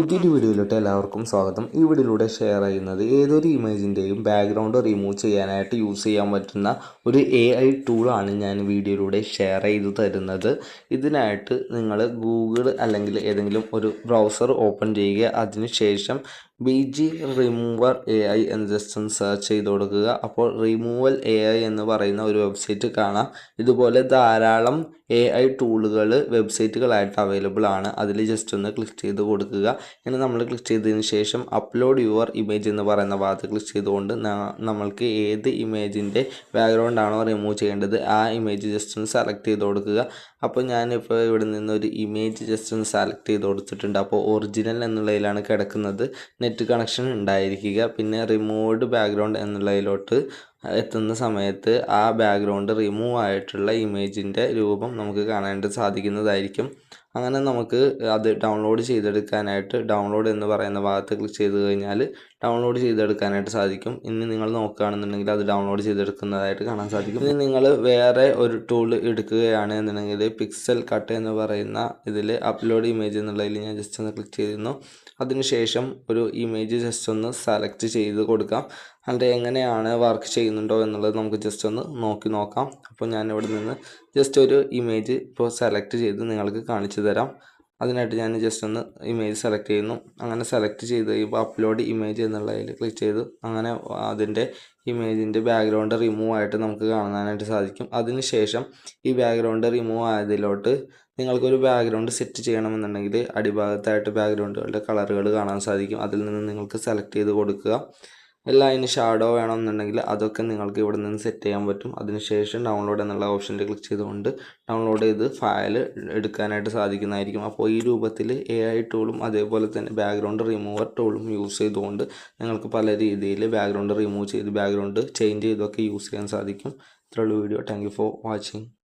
പുതിയൊരു വീഡിയോയിലോട്ട് എല്ലാവർക്കും സ്വാഗതം. ഈ വീഡിയോയിലൂടെ ഷെയർ ചെയ്യുന്നത് ഏതൊരു ഇമേജിൻ്റെയും ബാക്ക്ഗ്രൗണ്ട് റിമൂവ് ചെയ്യാനായിട്ട് യൂസ് ചെയ്യാൻ പറ്റുന്ന ഒരു AI ടൂളാണ് ഞാൻ വീഡിയോയിലൂടെ ഷെയർ ചെയ്ത് തരുന്നത്. ഇതിനായിട്ട് നിങ്ങൾ ഗൂഗിൾ അല്ലെങ്കിൽ ഏതെങ്കിലും ഒരു ബ്രൗസർ ഓപ്പൺ ചെയ്യുക. അതിനുശേഷം BG റിമൂവർ AI എന്ന് ജസ്റ്റ് ഒന്ന് സെർച്ച് ചെയ്ത് കൊടുക്കുക. അപ്പോൾ റിമൂവൽ AI എന്ന് പറയുന്ന ഒരു വെബ്സൈറ്റ് കാണാം. ഇതുപോലെ ധാരാളം AI ടൂളുകൾ വെബ്സൈറ്റുകളായിട്ട് അവൈലബിൾ ആണ്. അതിൽ ജസ്റ്റ് ഒന്ന് ക്ലിക്ക് ചെയ്ത് കൊടുക്കുക. ഇനി നമ്മൾ ക്ലിക്ക് ചെയ്തതിന് ശേഷം അപ്ലോഡ് യുവർ ഇമേജ് എന്ന് പറയുന്ന ഭാഗത്ത് ക്ലിക്ക് ചെയ്തുകൊണ്ട് നമ്മൾക്ക് ഏത് ഇമേജിൻ്റെ ബാക്ക്ഗ്രൗണ്ട് ആണോ റിമൂവ് ചെയ്യേണ്ടത് ആ ഇമേജ് ജസ്റ്റ് ഒന്ന് സെലക്ട് ചെയ്ത് കൊടുക്കുക. അപ്പോൾ ഞാനിപ്പോൾ ഇവിടെ നിന്നൊരു ഇമേജ് ജസ്റ്റ് ഒന്ന് സെലക്ട് ചെയ്ത് കൊടുത്തിട്ടുണ്ട്. അപ്പോൾ ഒറിജിനൽ എന്നുള്ളതിലാണ് കിടക്കുന്നത്. നെറ്റ് കണക്ഷൻ ഉണ്ടായിരിക്കുക. പിന്നെ റിമൂവ്ഡ് ബാക്ക്ഗ്രൗണ്ട് എന്നുള്ളതിലോട്ട് എത്തുന്ന സമയത്ത് ആ ബാക്ക്ഗ്രൗണ്ട് റിമൂവ് ആയിട്ടുള്ള ഇമേജിൻ്റെ രൂപം നമുക്ക് കാണാനായിട്ട് സാധിക്കുന്നതായിരിക്കും. അങ്ങനെ നമുക്ക് അത് ഡൗൺലോഡ് ചെയ്തെടുക്കാനായിട്ട് ഡൗൺലോഡ് എന്ന് പറയുന്ന ഭാഗത്ത് ക്ലിക്ക് ചെയ്ത് കഴിഞ്ഞാൽ ഡൗൺലോഡ് ചെയ്തെടുക്കാനായിട്ട് സാധിക്കും. ഇനി നിങ്ങൾ നോക്കുകയാണെന്നുണ്ടെങ്കിൽ അത് ഡൗൺലോഡ് ചെയ്തെടുക്കുന്നതായിട്ട് കാണാൻ സാധിക്കും. ഇനി നിങ്ങൾ വേറെ ഒരു ടൂൾ എടുക്കുകയാണ് എന്നുണ്ടെങ്കിൽ പിക്സൽ കട്ട് എന്ന് പറയുന്ന ഇതിൽ അപ്ലോഡ് ഇമേജ് എന്നുള്ളതിൽ ഞാൻ ജസ്റ്റ് ഒന്ന് ക്ലിക്ക് ചെയ്തിരുന്നു. അതിനുശേഷം ഒരു ഇമേജ് ജസ്റ്റ് ഒന്ന് സെലക്ട് ചെയ്ത് കൊടുക്കാം. അതിൻ്റെ എങ്ങനെയാണ് വർക്ക് ചെയ്യുന്നുണ്ടോ എന്നുള്ളത് നമുക്ക് ജസ്റ്റ് ഒന്ന് നോക്കാം. അപ്പോൾ ഞാനിവിടെ നിന്ന് ജസ്റ്റ് ഒരു ഇമേജ് ഇപ്പോൾ സെലക്ട് ചെയ്ത് നിങ്ങൾക്ക് കാണിച്ചു തരാം. അതിനായിട്ട് ഞാൻ ജസ്റ്റ് ഒന്ന് ഇമേജ് സെലക്ട് ചെയ്യുന്നു. അങ്ങനെ സെലക്ട് ചെയ്ത് കഴിയുമ്പോൾ അപ്ലോഡ് ഇമേജ് എന്നുള്ളതിൽ ക്ലിക്ക് ചെയ്തു. അങ്ങനെ അതിൻ്റെ ഇമേജിൻ്റെ ബാക്ക്ഗ്രൗണ്ട് റിമൂവ് ആയിട്ട് നമുക്ക് കാണാനായിട്ട് സാധിക്കും. അതിനുശേഷം ഈ ബാക്ക്ഗ്രൗണ്ട് റിമൂവ് ആയതിലോട്ട് നിങ്ങൾക്കൊരു ബാക്ക്ഗ്രൗണ്ട് സെറ്റ് ചെയ്യണമെന്നുണ്ടെങ്കിൽ അടിഭാഗത്തായിട്ട് ബാക്ക്ഗ്രൗണ്ടുകളുടെ കളറുകൾ കാണാൻ സാധിക്കും. അതിൽ നിന്ന് നിങ്ങൾക്ക് സെലക്ട് ചെയ്ത് കൊടുക്കുക. എല്ലാം അതിന് ഷാഡോ വേണമെന്നുണ്ടെങ്കിൽ അതൊക്കെ നിങ്ങൾക്ക് ഇവിടെ നിന്ന് സെറ്റ് ചെയ്യാൻ പറ്റും. അതിനുശേഷം ഡൗൺലോഡ് എന്നുള്ള ഓപ്ഷനിൽ ക്ലിക്ക് ചെയ്തുകൊണ്ട് ഡൗൺലോഡ് ചെയ്ത് ഫയൽ എടുക്കാനായിട്ട് സാധിക്കുന്നതായിരിക്കും. അപ്പോൾ ഈ രൂപത്തിൽ AI ടൂളും അതേപോലെ തന്നെ ബാക്ക്ഗ്രൗണ്ട് റിമൂവർ ടൂളും യൂസ് ചെയ്തുകൊണ്ട് നിങ്ങൾക്ക് പല രീതിയിൽ ബാക്ക്ഗ്രൗണ്ട് റിമൂവ് ചെയ്ത് ബാക്ക്ഗ്രൗണ്ട് ചേഞ്ച് ചെയ്തൊക്കെ യൂസ് ചെയ്യാൻ സാധിക്കും. ഇത്രയുള്ള video. Thank you for watching.